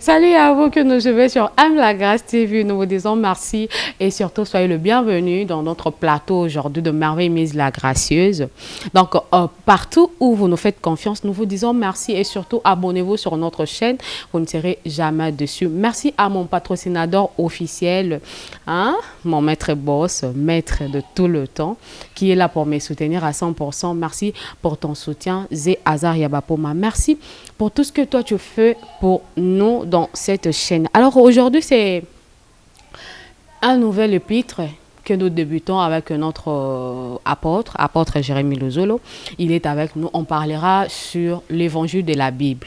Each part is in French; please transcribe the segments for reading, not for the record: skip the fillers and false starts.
Salut à vous que nous suivez sur Aime la Grâce TV. Nous vous disons merci et surtout soyez le bienvenu dans notre plateau aujourd'hui de Merveille Mise la Gracieuse. Donc partout où vous nous faites confiance, nous vous disons merci et surtout abonnez-vous sur notre chaîne. Vous ne serez jamais dessus. Merci à mon patrocinateur officiel, mon maître boss, maître de tout le temps, qui est là pour me soutenir à 100%. Merci pour ton soutien, Zé Hazard Yabapoma. Merci pour tout ce que toi tu fais pour nous dans cette chaîne. Alors aujourd'hui, c'est un nouvel épître que nous débutons avec notre apôtre Jérémie Lozolo. Il est avec nous. On parlera sur l'évangile de la Bible.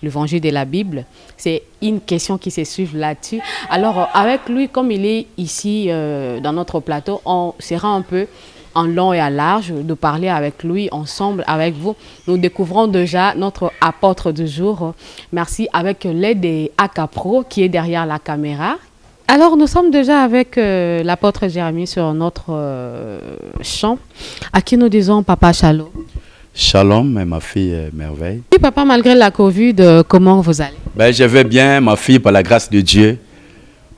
L'évangile de la Bible, c'est une question qui se suit là-dessus. Alors avec lui, comme il est ici dans notre plateau, on sera un peu en long et à large de parler avec lui, ensemble avec vous. Nous découvrons déjà notre apôtre du jour. Merci, avec l'aide de Akapro qui est derrière la caméra. Alors nous sommes déjà avec l'apôtre Jérémie sur notre champ, à qui nous disons Papa Shalom. Shalom, ma fille merveille. Oui, papa, malgré la Covid, comment vous allez? Ben, je vais bien, ma fille, par la grâce de Dieu.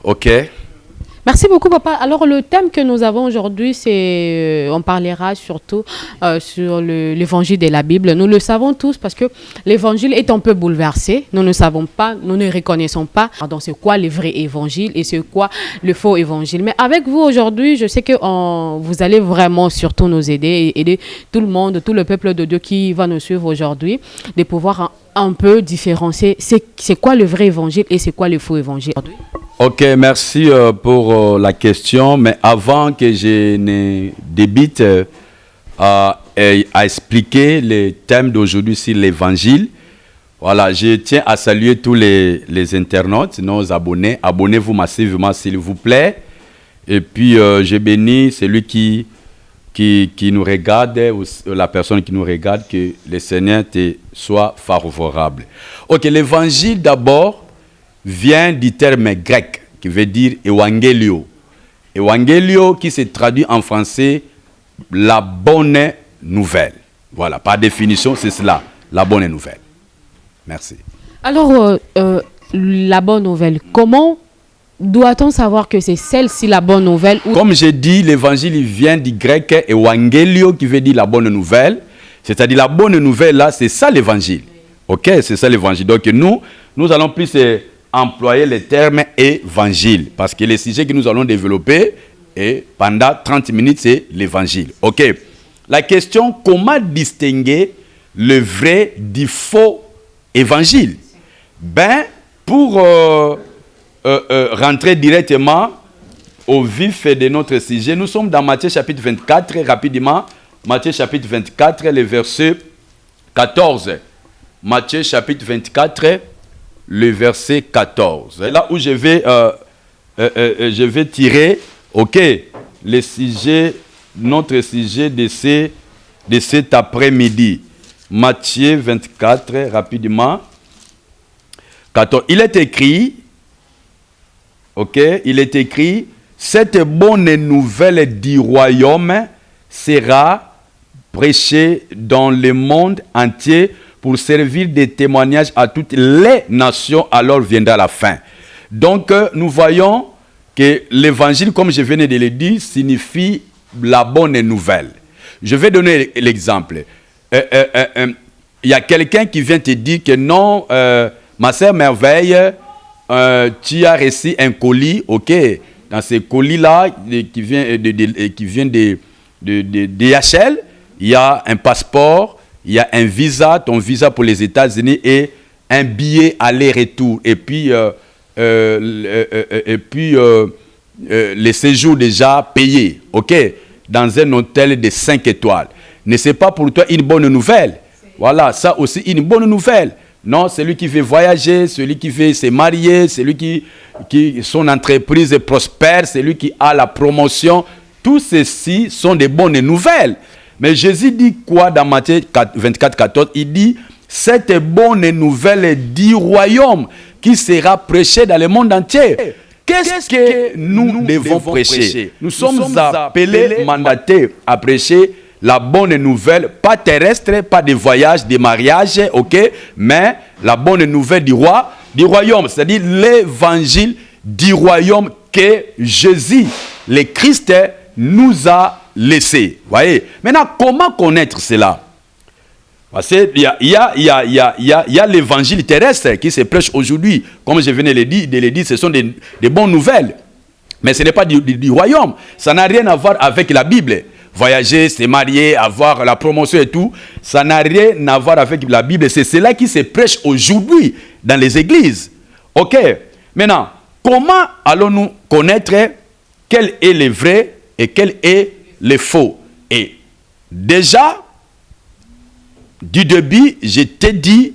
Ok. Merci beaucoup, papa. Alors, le thème que nous avons aujourd'hui, c'est, on parlera surtout sur l'évangile de la Bible. Nous le savons tous parce que l'évangile est un peu bouleversé. Nous ne savons pas, nous ne reconnaissons pas. Pardon, c'est quoi le vrai évangile et c'est quoi le faux évangile. Mais avec vous aujourd'hui, je sais que vous allez vraiment surtout nous aider et aider tout le monde, tout le peuple de Dieu qui va nous suivre aujourd'hui, de pouvoir un peu différencier c'est quoi le vrai évangile et c'est quoi le faux évangile. Ok, merci pour la question. Mais avant que je ne débute à expliquer le thème d'aujourd'hui sur l'évangile, voilà, je tiens à saluer tous les internautes, nos abonnés. Abonnez-vous massivement, s'il vous plaît. Et puis, je bénis celui qui nous regarde, ou la personne qui nous regarde, que le Seigneur te soit favorable. Ok, l'évangile d'abord vient du terme grec qui veut dire Evangelio. Evangelio qui se traduit en français la bonne nouvelle. Voilà, par définition, c'est cela, la bonne nouvelle. Merci. Alors, la bonne nouvelle, comment doit-on savoir que c'est celle-ci la bonne nouvelle? Comme j'ai dit, l'évangile vient du grec Evangelio qui veut dire la bonne nouvelle. C'est-à-dire la bonne nouvelle là, c'est ça l'évangile. Ok, c'est ça l'évangile. Donc nous allons plus employer le terme évangile parce que le sujet que nous allons développer et pendant 30 minutes, c'est l'évangile. Ok. La question, comment distinguer le vrai du faux évangile? Ben, pour rentrer directement au vif de notre sujet, nous sommes dans Matthieu chapitre 24, rapidement. Matthieu chapitre 24, le verset 14. Matthieu chapitre 24, le verset 14. Et là où je vais tirer, ok, le sujet, notre sujet de cet après-midi. Matthieu 24, rapidement. 14. Il est écrit, ok, il est écrit, cette bonne nouvelle du royaume sera prêchée dans le monde entier pour servir de témoignage à toutes les nations, alors viendra la fin. Donc, nous voyons que l'évangile, comme je venais de le dire, signifie la bonne nouvelle. Je vais donner l'exemple. Il y a quelqu'un qui vient te dire que non, ma sœur Merveille, tu as reçu un colis, ok. Dans ce colis-là, qui vient de DHL, il y a un passeport, il y a un visa, ton visa pour les États-Unis et un billet aller-retour. Et puis, le séjour déjà payé, ok, dans un hôtel de 5 étoiles. Ne c'est pas pour toi une bonne nouvelle. Voilà, ça aussi une bonne nouvelle. Non, celui qui veut voyager, celui qui veut se marier, celui qui son entreprise prospère, celui qui a la promotion, tout ceci sont des bonnes nouvelles. Mais Jésus dit quoi dans Matthieu 24, 14? Il dit, cette bonne nouvelle du royaume qui sera prêchée dans le monde entier. Qu'est-ce que nous devons prêcher? Nous sommes appelés, mandatés à prêcher la bonne nouvelle, pas terrestre, pas de voyage, de mariage, ok, mais la bonne nouvelle du roi, du royaume, c'est-à-dire l'évangile du royaume que Jésus, le Christ, nous a laissé. Voyez. Maintenant, comment connaître cela? Parce qu'il y a l'évangile terrestre qui se prêche aujourd'hui. Comme je venais de le dire, ce sont des bonnes nouvelles. Mais ce n'est pas du royaume. Ça n'a rien à voir avec la Bible. Voyager, se marier, avoir la promotion et tout, ça n'a rien à voir avec la Bible. C'est cela qui se prêche aujourd'hui dans les églises. Ok. Maintenant, comment allons-nous connaître quel est le vrai et quel est le faux? Et déjà, du début, je t'ai dit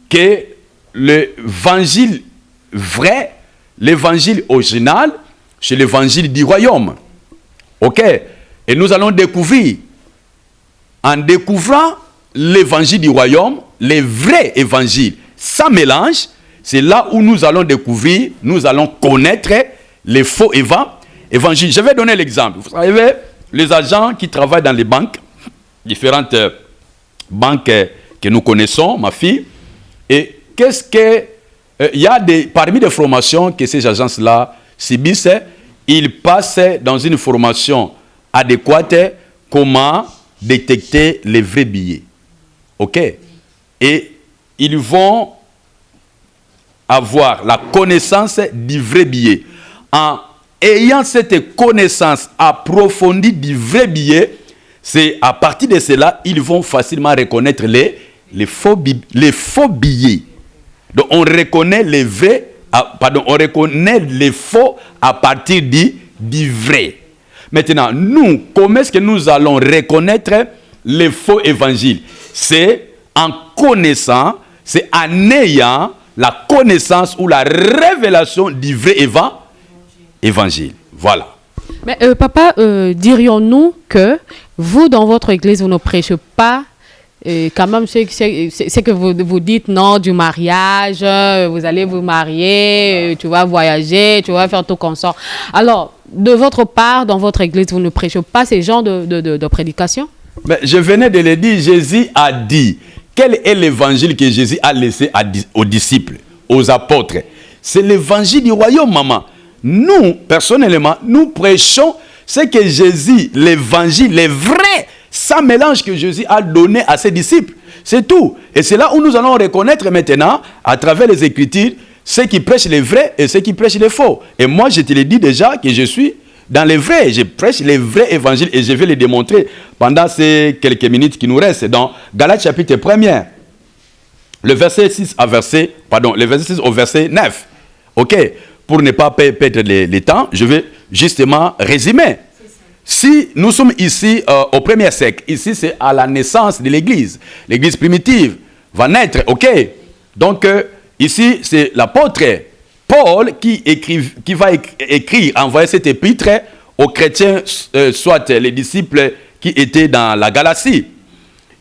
que l'évangile vrai, l'évangile original, c'est l'évangile du royaume. Ok? Et nous allons découvrir, en découvrant l'évangile du royaume, le vrai évangile, sans mélange, c'est là où nous allons découvrir, nous allons connaître les faux évangiles. Je vais donner l'exemple. Vous savez, les agents qui travaillent dans les banques, différentes banques que nous connaissons, ma fille, et qu'est-ce que... il y a parmi les formations que ces agences-là subissent, ils passent dans une formation adéquate comment détecter les vrais billets. OK? Et ils vont avoir la connaissance du vrai billet. En ayant cette connaissance approfondie du vrai billet, c'est à partir de cela, ils vont facilement reconnaître les faux billets. Donc on reconnaît les vrais, on reconnaît les faux à partir du vrai. Maintenant, nous, comment est-ce que nous allons reconnaître les faux évangiles? C'est en connaissant, c'est en ayant la connaissance ou la révélation du vrai évangile. Voilà. Mais papa, dirions-nous que vous, dans votre église, vous ne prêchez pas quand même c'est que vous dites non du mariage, vous allez vous marier, tu vas voyager, tu vas faire tout consort. Alors, de votre part, dans votre église, vous ne prêchez pas ces genres de prédication? Mais je venais de le dire, Jésus a dit, quel est l'évangile que Jésus a laissé aux disciples, aux apôtres? C'est l'évangile du royaume, maman. Nous, personnellement, nous prêchons ce que Jésus, l'évangile, les vrais, sans mélange que Jésus a donné à ses disciples. C'est tout. Et c'est là où nous allons reconnaître maintenant, à travers les Écritures, ceux qui prêchent les vrais et ceux qui prêchent les faux. Et moi, je te l'ai dit déjà que je suis dans les vrais. Je prêche les vrais évangiles et je vais les démontrer pendant ces quelques minutes qui nous restent. Dans Galates chapitre 1er, le verset 6 au verset 9. OK? Pour ne pas perdre le temps, je vais justement résumer. Si nous sommes ici au premier siècle, ici c'est à la naissance de l'église. L'église primitive va naître, ok? Donc ici c'est l'apôtre Paul qui va écrire, envoyer cette épître aux chrétiens, soit les disciples qui étaient dans la Galatie.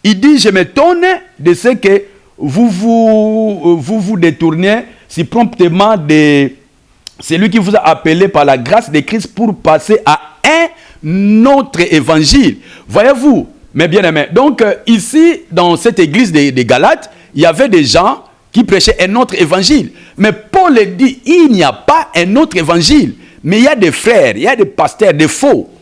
Il dit, je m'étonne de ce que vous détournez si promptement de celui qui vous a appelé par la grâce de Christ pour passer à un autre évangile. Voyez-vous, mes bien-aimés. Donc, ici, dans cette église de Galates, il y avait des gens qui prêchaient un autre évangile. Mais Paul dit, il n'y a pas un autre évangile. Mais il y a des frères, il y a des pasteurs, des faux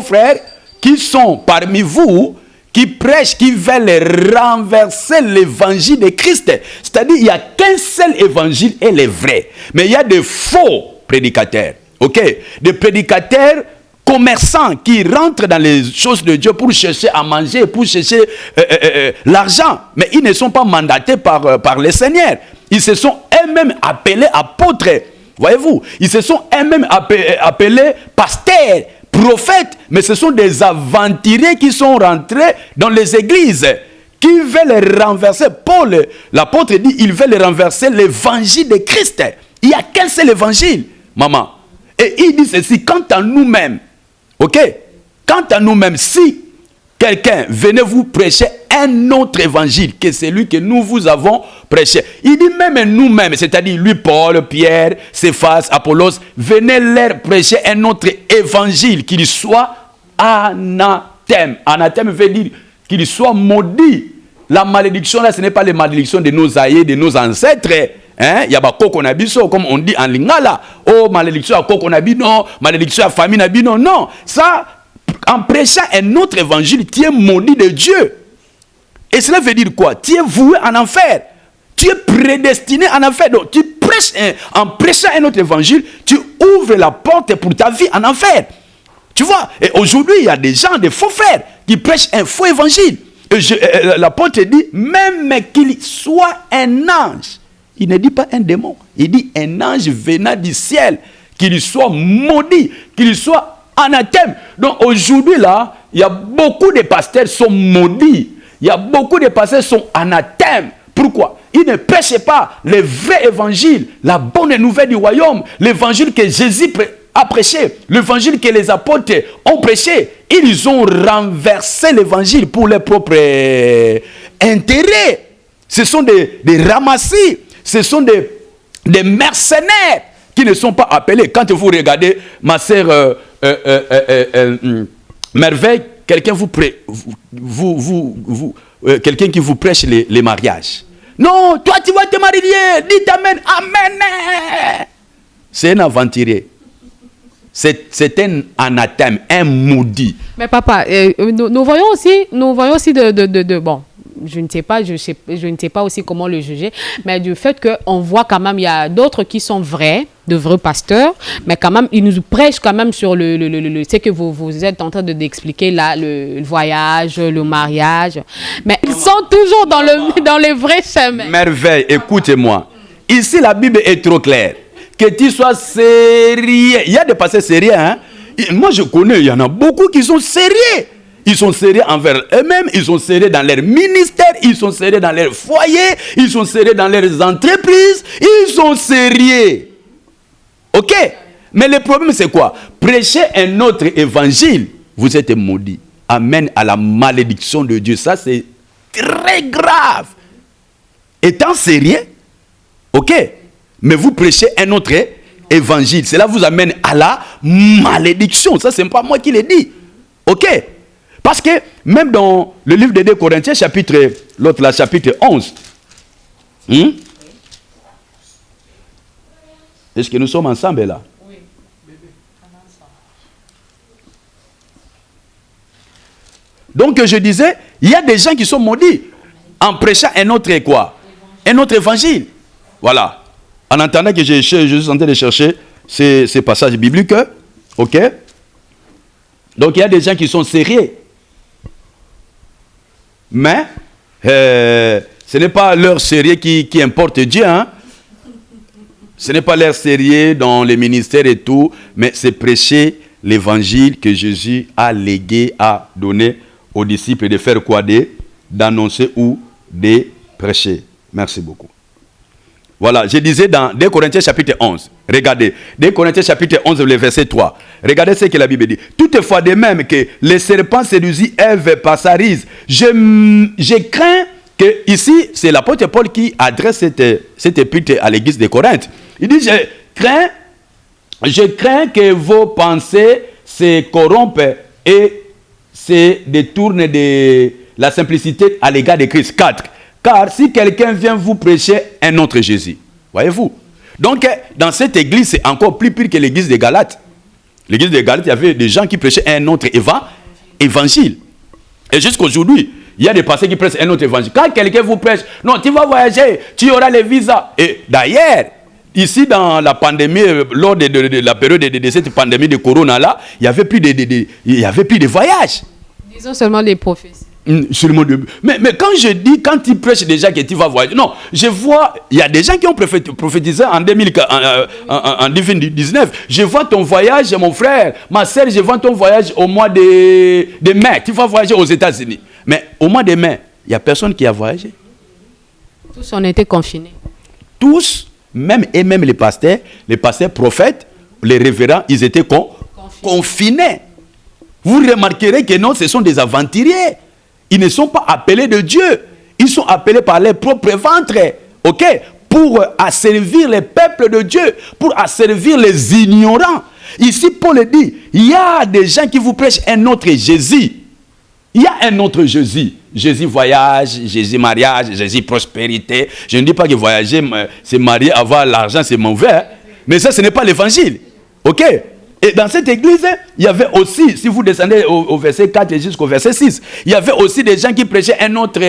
frères qui sont parmi vous, qui prêchent, qui veulent renverser l'évangile de Christ. C'est-à-dire, il n'y a qu'un seul évangile et le vrai. Mais il y a des faux prédicateurs. Ok, des prédicateurs commerçants qui rentrent dans les choses de Dieu pour chercher à manger, pour chercher l'argent. Mais ils ne sont pas mandatés par le Seigneur. Ils se sont eux-mêmes appelés apôtres. Voyez-vous, ils se sont eux-mêmes appelés pasteurs, prophètes. Mais ce sont des aventuriers qui sont rentrés dans les églises, qui veulent renverser. Paul, l'apôtre dit, il veut renverser l'évangile de Christ. Il n'y a qu'un seul évangile, maman. Et il dit ceci, quant à nous-mêmes, ok? Quant à nous-mêmes, si quelqu'un venait vous prêcher un autre évangile que celui que nous vous avons prêché, il dit même nous-mêmes, c'est-à-dire lui, Paul, Pierre, Céphas, Apollos, venez leur prêcher un autre évangile, qu'il soit anathème. Anathème veut dire qu'il soit maudit, La malédiction là, ce n'est pas les malédictions de nos aïeux, de nos ancêtres. Hein? Il y a pas kokonabiso, comme on dit en lingala. Oh, malédiction à kokonabino, malédiction à famille nabino. Non, ça, en prêchant un autre évangile, tu es maudit de Dieu. Et cela veut dire quoi? Tu es voué en enfer. Tu es prédestiné en enfer. Donc, tu prêches en prêchant un autre évangile, tu ouvres la porte pour ta vie en enfer. Tu vois? Et aujourd'hui, il y a des gens, des faux frères, qui prêchent un faux évangile. L'apôtre dit, même qu'il soit un ange, il ne dit pas un démon, il dit un ange venant du ciel, qu'il soit maudit, qu'il soit anathème. Donc aujourd'hui là, il y a beaucoup de pasteurs qui sont maudits, il y a beaucoup de pasteurs qui sont anathèmes. Pourquoi? Ils ne prêchent pas le vrai évangile, la bonne nouvelle du royaume, l'évangile que Jésus a prêché, l'évangile que les apôtres ont prêché. Ils ont renversé l'évangile pour leurs propres intérêts. Ce sont des ramassis, ce sont des mercenaires qui ne sont pas appelés. Quand vous regardez ma sœur Merveille, quelqu'un quelqu'un qui vous prêche les mariages. Non, toi tu vas te marier, dis amen, amen. C'est un aventurier. C'est un anathème, un maudit. Mais papa, nous voyons aussi bon, je ne sais pas aussi comment le juger, mais du fait qu'on voit quand même, il y a d'autres qui sont de vrais pasteurs, mais quand même, ils nous prêchent quand même sur ce que vous êtes en train d'expliquer là, le voyage, le mariage, mais ils sont toujours dans les vrais chemins. Merveille, écoutez-moi. Ici, la Bible est trop claire. Que tu sois sérieux. Il y a des pasteurs sérieux, hein. Moi, je connais, il y en a beaucoup qui sont sérieux. Ils sont sérieux envers eux-mêmes, ils sont sérieux dans leur ministère, ils sont sérieux dans leur foyer, ils sont sérieux dans leurs entreprises, ils sont sérieux. Ok? Mais le problème, c'est quoi? Prêcher un autre évangile, vous êtes maudit, amène à la malédiction de Dieu. Ça, c'est très grave. Étant sérieux, ok? Mais vous prêchez un autre évangile. Cela vous amène à la malédiction. Ça, ce n'est pas moi qui l'ai dit. Ok? Parce que même dans le livre de 2 Corinthiens, chapitre 11. Est-ce que nous sommes ensemble là? Oui. Donc je disais, il y a des gens qui sont maudits en prêchant un autre quoi? Un autre évangile. Voilà. En entendant que je suis en train de chercher ces passages bibliques, ok? Donc il y a des gens qui sont sérieux. Mais ce n'est pas leur sérieux qui importe Dieu, hein? Ce n'est pas leur sérieux dans les ministères et tout, mais c'est prêcher l'évangile que Jésus a légué, a donné aux disciples de faire quoi? D'annoncer ou de prêcher. Merci beaucoup. Voilà, je disais dans 2 Corinthiens chapitre 11, regardez, 2 Corinthiens chapitre 11, le verset 3, regardez ce que la Bible dit. Toutefois, de même que le serpent séduisit Ève par sa ruse, je crains que, ici, c'est l'apôtre Paul qui adresse cette épître à l'église de Corinthe. Il dit, je crains que vos pensées se corrompent et se détournent de la simplicité à l'égard de Christ. 4. Car si quelqu'un vient vous prêcher un autre Jésus, voyez-vous. Donc, dans cette église, c'est encore plus pire que l'église de Galates. L'église de Galates, il y avait des gens qui prêchaient un autre évangile. Et jusqu'aujourd'hui, il y a des pasteurs qui prêchent un autre évangile. Quand quelqu'un vous prêche, non, tu vas voyager, tu auras les visas. Et d'ailleurs, ici, dans la pandémie, lors de la période de cette pandémie de Corona-là, il n'y avait plus de voyages. Disons seulement les prophéties. Mais quand je dis, quand tu prêches déjà que tu vas voyager, non, je vois, il y a des gens qui ont prophétisé en 2019. Je vois ton voyage, mon frère, ma soeur, je vois ton voyage au mois de mai. Tu vas voyager aux États-Unis. Mais au mois de mai, il n'y a personne qui a voyagé. Tous on était confinés. Tous, même les pasteurs prophètes, les révérends, ils étaient confinés. Vous remarquerez que non, ce sont des aventuriers. Ils ne sont pas appelés de Dieu. Ils sont appelés par leur propre ventre. Ok? Pour asservir les peuples de Dieu. Pour asservir les ignorants. Ici, Paul dit, il y a des gens qui vous prêchent un autre Jésus. Il y a un autre Jésus. Jésus voyage, Jésus mariage, Jésus prospérité. Je ne dis pas que voyager, se marier, avoir l'argent, c'est mauvais. Hein? Mais ça, ce n'est pas l'évangile. Ok? Et dans cette église, il y avait aussi, si vous descendez au verset 4 jusqu'au verset 6, il y avait aussi des gens qui prêchaient un autre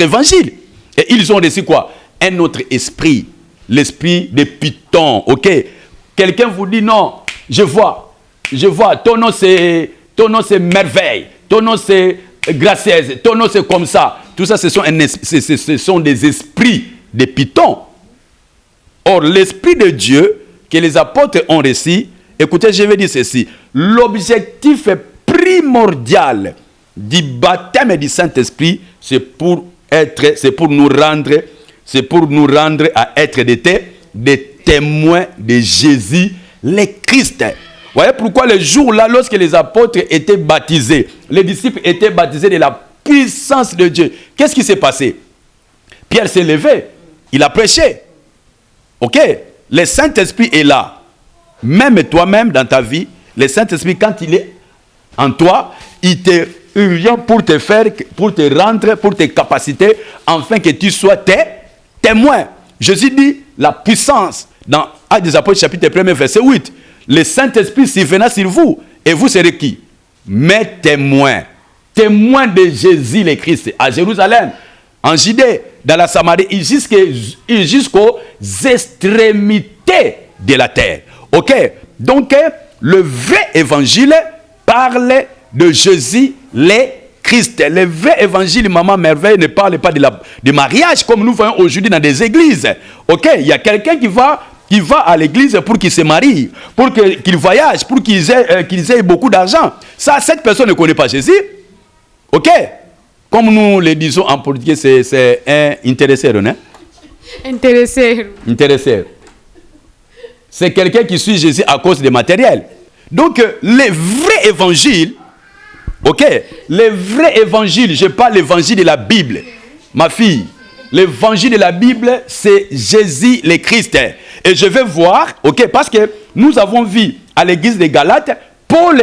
évangile. Et ils ont reçu quoi? Un autre esprit. L'esprit de Python. Ok? Quelqu'un vous dit non, je vois, ton nom c'est merveille, ton nom c'est gracieuse, ton nom c'est comme ça. Tout ça, ce sont des esprits de Python. Or, l'esprit de Dieu que les apôtres ont reçu, écoutez, je vais dire ceci, l'objectif primordial du baptême et du Saint-Esprit, c'est pour nous rendre à être des témoins de Jésus, le Christ. Vous voyez pourquoi le jour-là, lorsque les apôtres étaient baptisés, les disciples étaient baptisés de la puissance de Dieu. Qu'est-ce qui s'est passé? Pierre s'est levé, il a prêché. Ok? Le Saint-Esprit est là. Même toi-même dans ta vie, le Saint-Esprit, quand il est en toi, il vient pour te faire, pour te rendre, pour tes capacités, afin que tu sois témoin. Jésus dit la puissance dans Actes des Apôtres chapitre 1 verset 8. Le Saint-Esprit surviendra sur vous et vous serez qui? Mes témoins. Témoins de Jésus le Christ à Jérusalem, en Judée, dans la Samarie, jusqu'aux extrémités de la terre. Ok? Donc, le vrai évangile parle de Jésus le Christ. Le vrai évangile, maman merveille, ne parle pas de mariage comme nous voyons aujourd'hui dans des églises. Ok? Il y a quelqu'un qui va à l'église pour qu'il se marie, pour qu'il voyage, pour qu'il ait beaucoup d'argent. Ça, cette personne ne connaît pas Jésus. Ok? Comme nous le disons en portugais, c'est un intéressé, non? Intéressé. C'est quelqu'un qui suit Jésus à cause du matériel. Donc, le vrai évangile, ok? Le vrai évangile, je parle de l'évangile de la Bible. Ma fille, l'évangile de la Bible, c'est Jésus le Christ. Et je vais voir, ok? Parce que nous avons vu à l'église de Galates, Paul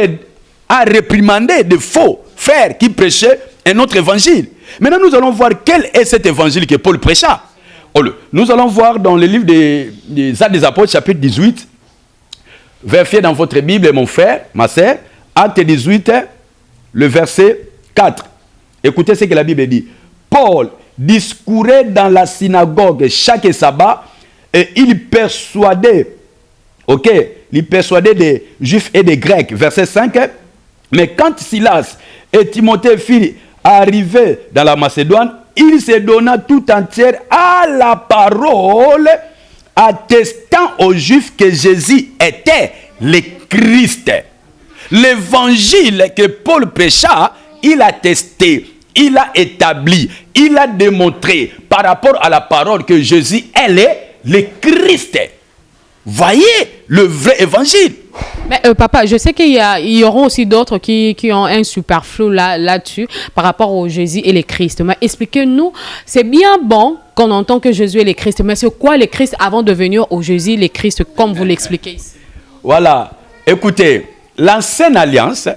a réprimandé de faux frères qui prêchaient un autre évangile. Maintenant, nous allons voir quel est cet évangile que Paul prêcha. Nous allons voir dans le livre des Actes des Apôtres, chapitre 18. Vérifiez dans votre Bible, mon frère, ma sœur. Acte 18, le verset 4. Écoutez ce que la Bible dit. Paul discourait dans la synagogue chaque sabbat et il persuadait des Juifs et des Grecs. Verset 5. Mais quand Silas et Timothée furent arrivés dans la Macédoine, il se donna tout entier à la parole, attestant aux Juifs que Jésus était le Christ. L'évangile que Paul prêcha, il a testé, il a établi, il a démontré par rapport à la parole que Jésus est le Christ. Voyez le vrai évangile. Mais papa, je sais qu'il y aura aussi d'autres qui ont un superflu là-dessus par rapport au Jésus et le Christ. Mais expliquez-nous, c'est bien bon qu'on entend que Jésus est le Christ, mais c'est quoi le Christ avant de venir au Jésus, le Christ, comme vous l'expliquez ici? Voilà, écoutez, l'ancienne alliance,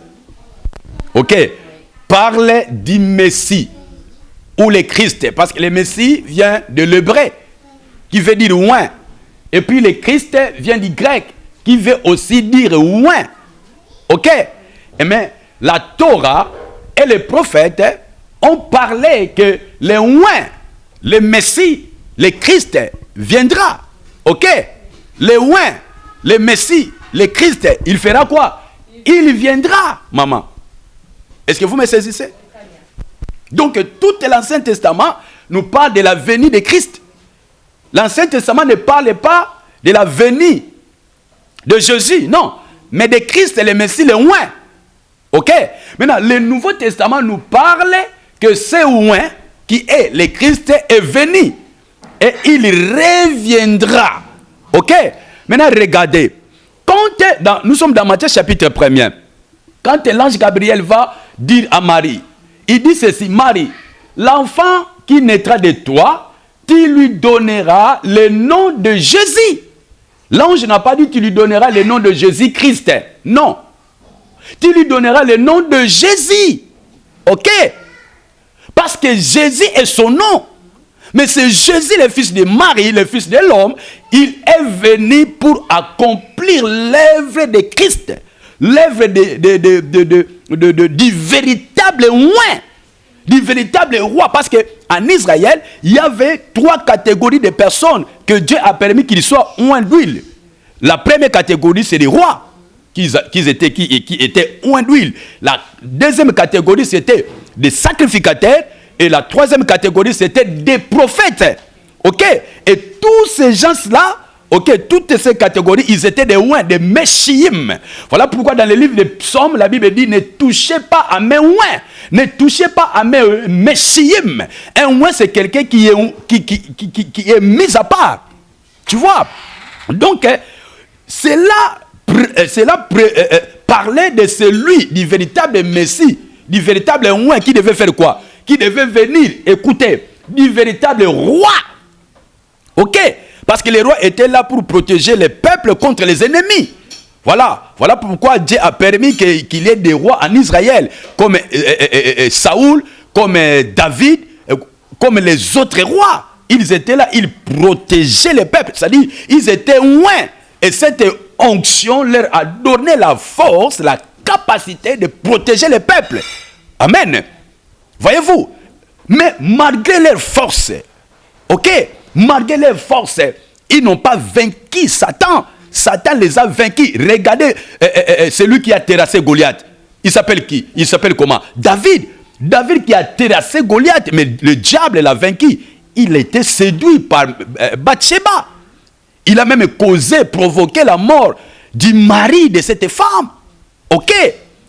ok, parle du Messie ou le Christ, parce que le Messie vient de l'hébreu, qui veut dire oint. Et puis le Christ vient du grec, qui veut aussi dire oint. Ok? Mais la Torah et les prophètes ont parlé que le oint, le Messie, le Christ viendra. Ok? Le oint, le Messie, le Christ, il fera quoi? Il viendra, maman. Est-ce que vous me saisissez? Donc tout l'Ancien Testament nous parle de la venue de Christ. L'Ancien Testament ne parle pas de la venue de Jésus, non, mais de Christ et le Messie, le oint. Ok? Maintenant, le Nouveau Testament nous parle que c'est oint qui est le Christ est venu et il reviendra. Ok? Maintenant, regardez. Nous sommes dans Matthieu chapitre 1er. Quand l'ange Gabriel va dire à Marie, il dit ceci: Marie, l'enfant qui naîtra de toi, tu lui donneras le nom de Jésus. L'ange n'a pas dit tu lui donneras le nom de Jésus-Christ. Non. Tu lui donneras le nom de Jésus. Ok? Parce que Jésus est son nom. Mais c'est Jésus, le fils de Marie, le fils de l'homme. Il est venu pour accomplir l'œuvre de Christ. L'œuvre du véritable oint. Du véritable roi. Parce qu'en Israël, il y avait 3 catégories de personnes que Dieu a permis qu'ils soient oints d'huile. La première catégorie, c'est les rois qui étaient oints d'huile. La deuxième catégorie, c'était des sacrificateurs. Et la troisième catégorie, c'était des prophètes. Ok? Et tous ces gens-là, ok, toutes ces catégories, ils étaient des oints, des meshiim. Voilà pourquoi dans le livre des psaumes, la Bible dit, ne touchez pas à mes oints. Ne touchez pas à mes meshiim. Un oint, c'est quelqu'un qui est mis à part. Tu vois? Donc, c'est là parler de celui, du véritable Messie, du véritable oint qui devait faire quoi? Qui devait venir, écoutez, du véritable roi. Ok? Parce que les rois étaient là pour protéger les peuples contre les ennemis. Voilà pourquoi Dieu a permis qu'il y ait des rois en Israël, comme Saoul, comme David, comme les autres rois. Ils étaient là, ils protégeaient les peuples. C'est-à-dire, ils étaient loin. Et cette onction leur a donné la force, la capacité de protéger les peuples. Amen. Voyez-vous? Mais malgré leur force, ok? Malgré leur force, ils n'ont pas vaincu Satan. Satan les a vaincus. Regardez celui qui a terrassé Goliath. Il s'appelle qui? Il s'appelle comment? David. David qui a terrassé Goliath. Mais le diable l'a vaincu. Il a été séduit par Bathsheba. Il a même causé, provoqué la mort du mari de cette femme. Ok?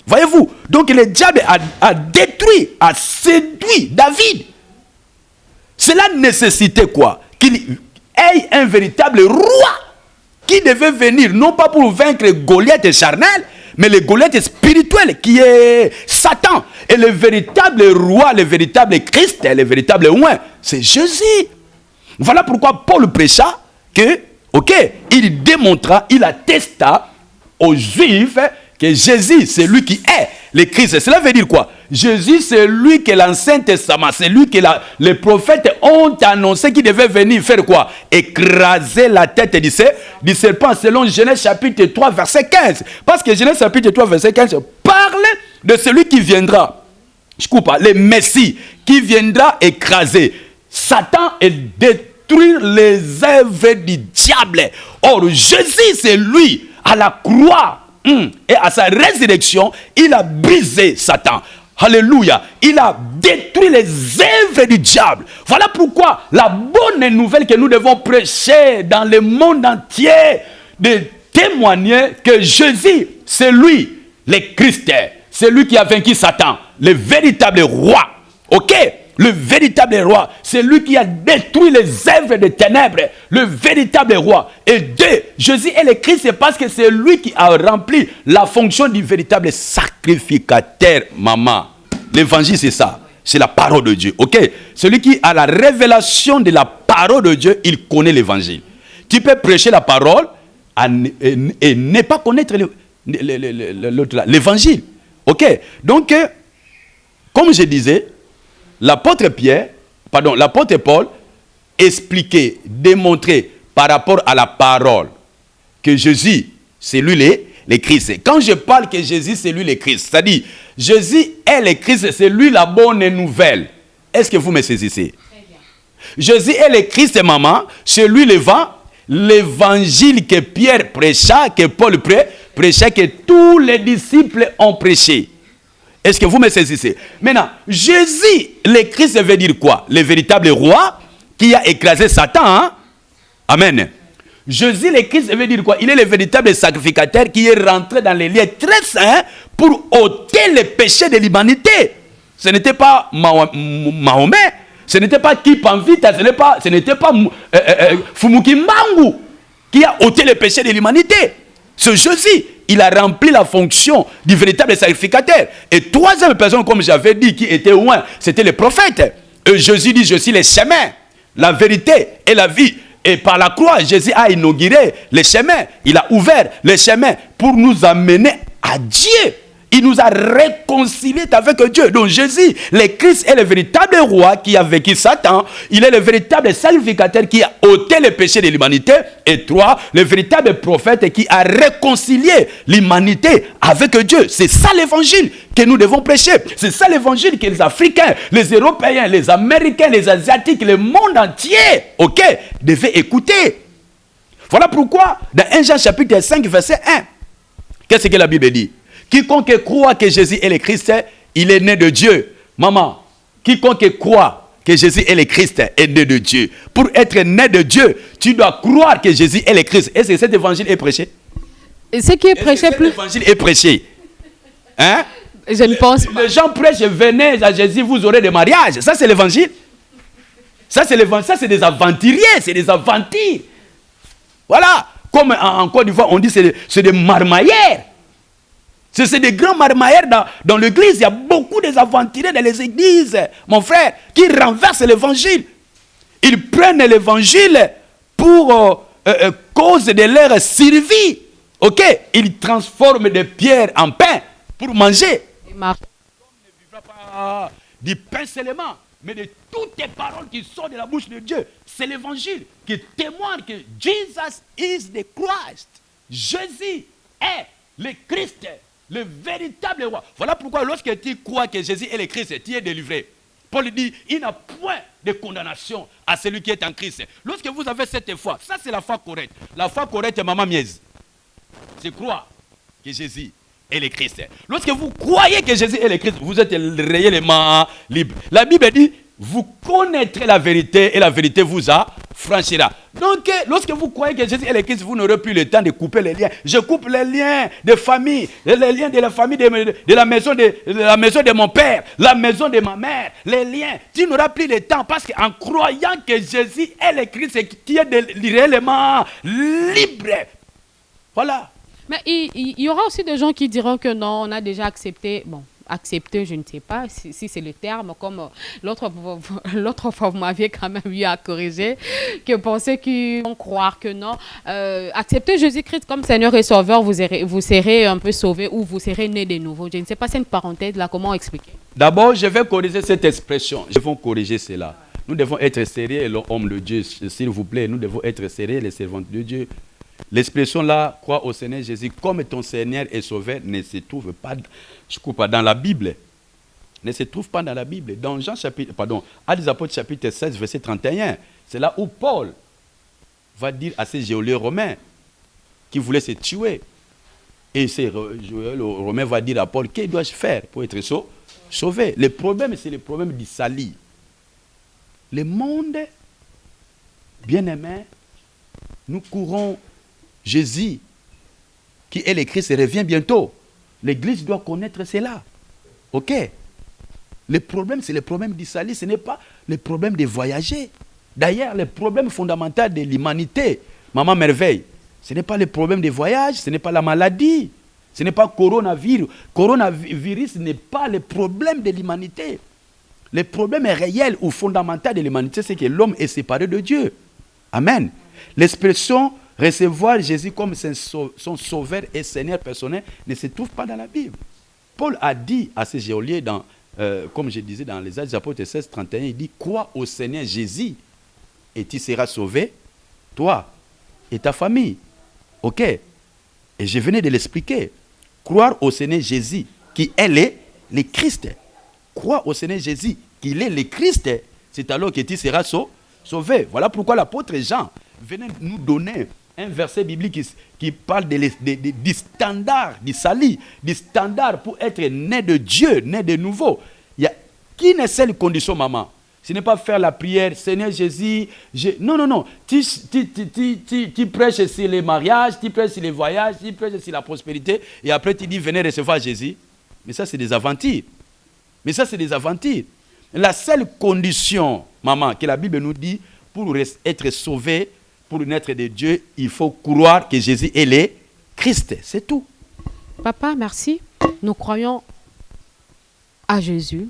Voyez-vous? Donc le diable a détruit, a séduit David. Cela nécessitait quoi? Qu'il ait un véritable roi qui devait venir, non pas pour vaincre Goliath charnel, mais le Goliath spirituel qui est Satan. Et le véritable roi, le véritable Christ, le véritable oint, c'est Jésus. Voilà pourquoi Paul prêcha que, ok, il démontra, il attesta aux Juifs que Jésus, c'est lui qui est le Christ. Cela veut dire quoi? Jésus, c'est lui que l'Ancien Testament, c'est lui que les prophètes ont annoncé qu'il devait venir faire quoi? Écraser la tête du serpent, selon Genèse chapitre 3, verset 15. Parce que Genèse chapitre 3, verset 15 parle de celui qui viendra, le Messie, qui viendra écraser Satan et détruire les œuvres du diable. Or, Jésus, c'est lui, à la croix, et à sa résurrection, il a brisé Satan. Alléluia. Il a détruit les œuvres du diable. Voilà pourquoi la bonne nouvelle que nous devons prêcher dans le monde entier, de témoigner que Jésus, c'est lui, le Christ, c'est lui qui a vaincu Satan, le véritable roi. Ok? Le véritable roi, c'est lui qui a détruit les œuvres des ténèbres, le véritable roi. Et deux, Jésus est le Christ, c'est parce que c'est lui qui a rempli la fonction du véritable sacrificateur, maman. L'évangile, c'est ça. C'est la parole de Dieu. Ok? Celui qui a la révélation de la parole de Dieu, il connaît l'évangile. Tu peux prêcher la parole et ne pas connaître l'évangile. Ok? Donc, comme je disais, l'apôtre Paul expliquait, démontrait par rapport à la parole que Jésus, c'est lui le Christ. Quand je parle que Jésus, c'est lui le Christ, c'est-à-dire Jésus est le Christ, c'est lui la bonne nouvelle. Est-ce que vous me saisissez? Jésus est le Christ, maman, c'est lui l'évangile que Pierre prêcha, que Paul prêchait, que tous les disciples ont prêché. Est-ce que vous me saisissez? Maintenant, Jésus, le Christ, veut dire quoi? Le véritable roi qui a écrasé Satan. Hein? Amen. Jésus, le Christ, veut dire quoi? Il est le véritable sacrificateur qui est rentré dans les lieux très saints pour ôter les péchés de l'humanité. Ce n'était pas Mahomet, ce n'était pas Kipanvita, ce n'était pas Fumukimbangu qui a ôté les péchés de l'humanité. C'est Jésus. Il a rempli la fonction du véritable sacrificateur. Et troisième personne, comme j'avais dit, qui était loin, c'était le prophète. Et Jésus dit, je suis le chemin, la vérité et la vie. Et par la croix, Jésus a inauguré le chemin. Il a ouvert le chemin pour nous amener à Dieu. Il nous a réconciliés avec Dieu. Donc Jésus, le Christ, est le véritable roi qui a vaincu Satan. Il est le véritable sacrificateur qui a ôté les péchés de l'humanité. Et 3, le véritable prophète qui a réconcilié l'humanité avec Dieu. C'est ça l'évangile que nous devons prêcher. C'est ça l'évangile que les Africains, les Européens, les Américains, les Asiatiques, le monde entier, ok, devaient écouter. Voilà pourquoi, dans 1 Jean chapitre 5, verset 1, qu'est-ce que la Bible dit? Quiconque croit que Jésus est le Christ, il est né de Dieu. Maman, quiconque croit que Jésus est le Christ est né de Dieu. Pour être né de Dieu, tu dois croire que Jésus est le Christ. Est-ce que cet évangile est prêché? Ce qui est prêché plus... Cet évangile est prêché. Hein? Je ne pense pas. Les gens prêchent, venez à Jésus, vous aurez des mariages. Ça, c'est l'évangile. Ça, c'est l'évangile. Ça, c'est des aventuriers, c'est des aventures. Voilà. Comme en Côte d'Ivoire, on dit c'est des marmailleurs. C'est des grands marmailleurs dans l'église. Il y a beaucoup d'aventuriers dans les églises, mon frère, qui renversent l'évangile. Ils prennent l'évangile pour cause de leur survie. Ok? Ils transforment des pierres en pain pour manger. L'homme ne vivra pas du pain seulement, mais de toutes les paroles qui sortent de la bouche de Dieu. C'est l'évangile qui témoigne que Jesus is the Christ. Jésus est le Christ, le véritable roi. Voilà pourquoi lorsque tu crois que Jésus est le Christ, tu es délivré. Paul dit, il n'a point de condamnation à celui qui est en Christ. Lorsque vous avez cette foi, ça c'est la foi correcte. La foi correcte, maman miez, c'est croire que Jésus est le Christ. Lorsque vous croyez que Jésus est le Christ, vous êtes réellement libre. La Bible dit, vous connaîtrez la vérité et la vérité vous affranchira. Donc, lorsque vous croyez que Jésus est le Christ, vous n'aurez plus le temps de couper les liens. Je coupe les liens de famille, les liens de la famille, de la maison de mon père, la maison de ma mère, les liens. Tu n'auras plus le temps parce qu'en croyant que Jésus est le Christ, tu es réellement libre. Voilà. Mais il y aura aussi des gens qui diront que non, on a déjà accepté, bon, accepter, je ne sais pas si c'est le terme, comme l'autre fois vous m'aviez quand même eu à corriger, que penser qu'ils vont croire que non. Accepter Jésus-Christ comme Seigneur et Sauveur, vous serez un peu sauvé ou vous serez né de nouveau. Je ne sais pas, c'est une parenthèse là, comment expliquer? D'abord, je vais corriger cette expression. Je vais corriger cela. Nous devons être sérieux, l'homme de Dieu, s'il vous plaît. Nous devons être sérieux, les servants de Dieu. L'expression là, crois au Seigneur Jésus comme ton Seigneur et Sauveur, ne se trouve pas, dans la Bible. Ne se trouve pas dans la Bible. Dans Actes des Apôtres chapitre 16, verset 31, c'est là où Paul va dire à ces geôliers romains qui voulaient se tuer. Et ces geôliers romains va dire à Paul, que dois-je faire pour être sauvé? Le problème, c'est le problème du salut. Le monde, bien-aimé, nous courons Jésus, qui est le Christ, revient bientôt. L'Église doit connaître cela. Ok? Le problème, c'est le problème du salut. Ce n'est pas le problème de voyager. D'ailleurs, le problème fondamental de l'humanité, Maman Merveille, ce n'est pas le problème des voyages, ce n'est pas la maladie, ce n'est pas coronavirus. Coronavirus n'est pas le problème de l'humanité. Le problème réel ou fondamental de l'humanité, c'est que l'homme est séparé de Dieu. Amen. L'expression recevoir Jésus comme son sauveur et Seigneur personnel ne se trouve pas dans la Bible. Paul a dit à ces geôliers, comme je disais dans les Actes des Apôtres 16, 31, il dit, crois au Seigneur Jésus et tu seras sauvé, toi et ta famille. Ok? Et je venais de l'expliquer. Croire au Seigneur Jésus qui est le Christ. Croire au Seigneur Jésus qu'il est le Christ, c'est alors que tu seras sauvé. Voilà pourquoi l'apôtre Jean venait nous donner un verset biblique qui parle du standard, du salut, du standard pour être né de Dieu, né de nouveau. Il y a qu'une seule condition, maman. Ce n'est pas faire la prière, Seigneur Jésus. Non. Tu prêches sur les mariages, tu prêches sur les voyages, tu prêches sur la prospérité, et après tu dis venez recevoir Jésus. Mais ça, c'est des aventures. La seule condition, maman, que la Bible nous dit, pour être sauvé, pour naître de Dieu, il faut croire que Jésus est le Christ. C'est tout. Papa, merci. Nous croyons à Jésus.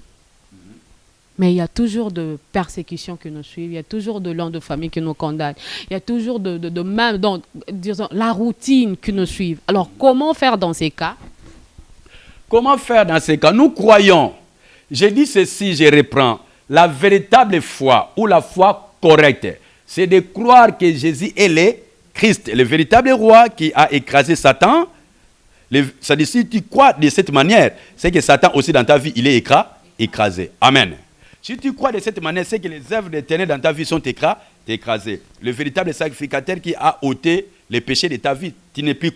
Mais il y a toujours de persécutions qui nous suivent. Il y a toujours de noms de famille qui nous condamnent. Il y a toujours disons, la routine qui nous suit. Alors, comment faire dans ces cas? Comment faire dans ces cas? Nous croyons. Je dis ceci, je reprends. La véritable foi ou la foi correcte, c'est de croire que Jésus est le Christ, le véritable roi qui a écrasé Satan. C'est-à-dire, si tu crois de cette manière, c'est que Satan aussi dans ta vie, il est écrasé. Amen. Si tu crois de cette manière, c'est que les œuvres de ténèbres dans ta vie sont écrasées. Le véritable sacrificateur qui a ôté les péchés de ta vie, tu n'es plus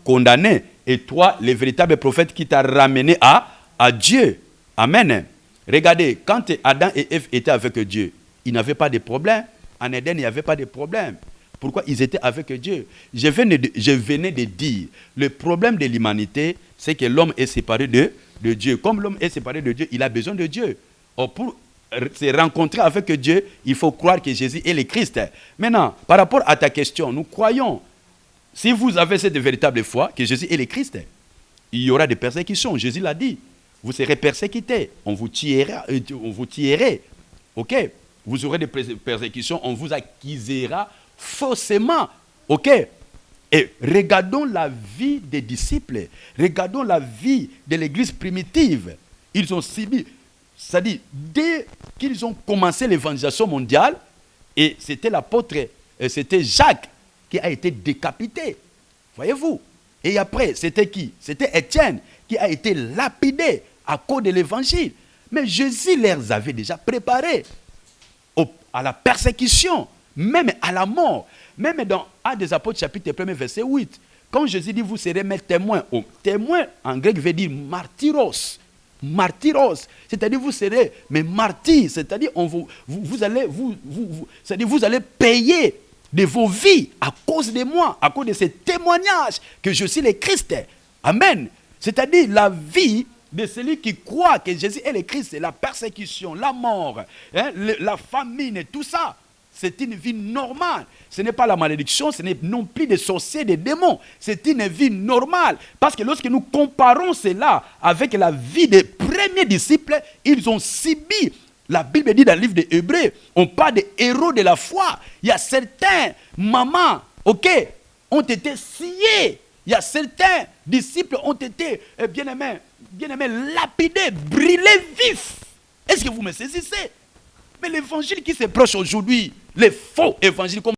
condamné. Et toi, le véritable prophète qui t'a ramené à Dieu. Amen. Regardez, quand Adam et Ève étaient avec Dieu, ils n'avaient pas de problème. En Éden, il n'y avait pas de problème. Pourquoi ils étaient avec Dieu? Je venais de dire, le problème de l'humanité, c'est que l'homme est séparé de Dieu. Comme l'homme est séparé de Dieu, il a besoin de Dieu. Or, pour se rencontrer avec Dieu, il faut croire que Jésus est le Christ. Maintenant, par rapport à ta question, nous croyons, si vous avez cette véritable foi, que Jésus est le Christ, il y aura des persécutions. Jésus l'a dit. Vous serez persécutés. On vous tuera. OK? Vous aurez des persécutions. On vous accusera faussement. OK? Et regardons la vie des disciples. Regardons la vie de l'église primitive. Ils ont subi. C'est-à-dire, dès qu'ils ont commencé l'évangélisation mondiale, et c'était l'apôtre, c'était Jacques qui a été décapité. Voyez-vous? Et après, c'était qui? C'était Étienne qui a été lapidé à cause de l'évangile. Mais Jésus les avait déjà préparés à la persécution, même à la mort. Même dans Actes des Apôtres, chapitre 1, verset 8, quand Jésus dit, vous serez mes témoins, témoin en grec veut dire martyros. Martyros, c'est-à-dire vous serez mes martyrs, c'est-à-dire vous allez payer de vos vies à cause de moi, à cause de ces témoignages que je suis le Christ. Amen. C'est-à-dire la vie de celui qui croit que Jésus est le Christ, c'est la persécution, la mort, la famine, tout ça. C'est une vie normale. Ce n'est pas la malédiction, ce n'est non plus des sorciers, des démons. C'est une vie normale. Parce que lorsque nous comparons cela avec la vie des premiers disciples, ils ont subi. La Bible dit dans le livre des Hébreux, on parle des héros de la foi. Il y a certains mamans, ont été sciés. Il y a certains disciples ont été, bien-aimés, lapidés, brûlés vifs. Est-ce que vous me saisissez? Mais l'évangile qui se prêche aujourd'hui, les faux évangiles, comme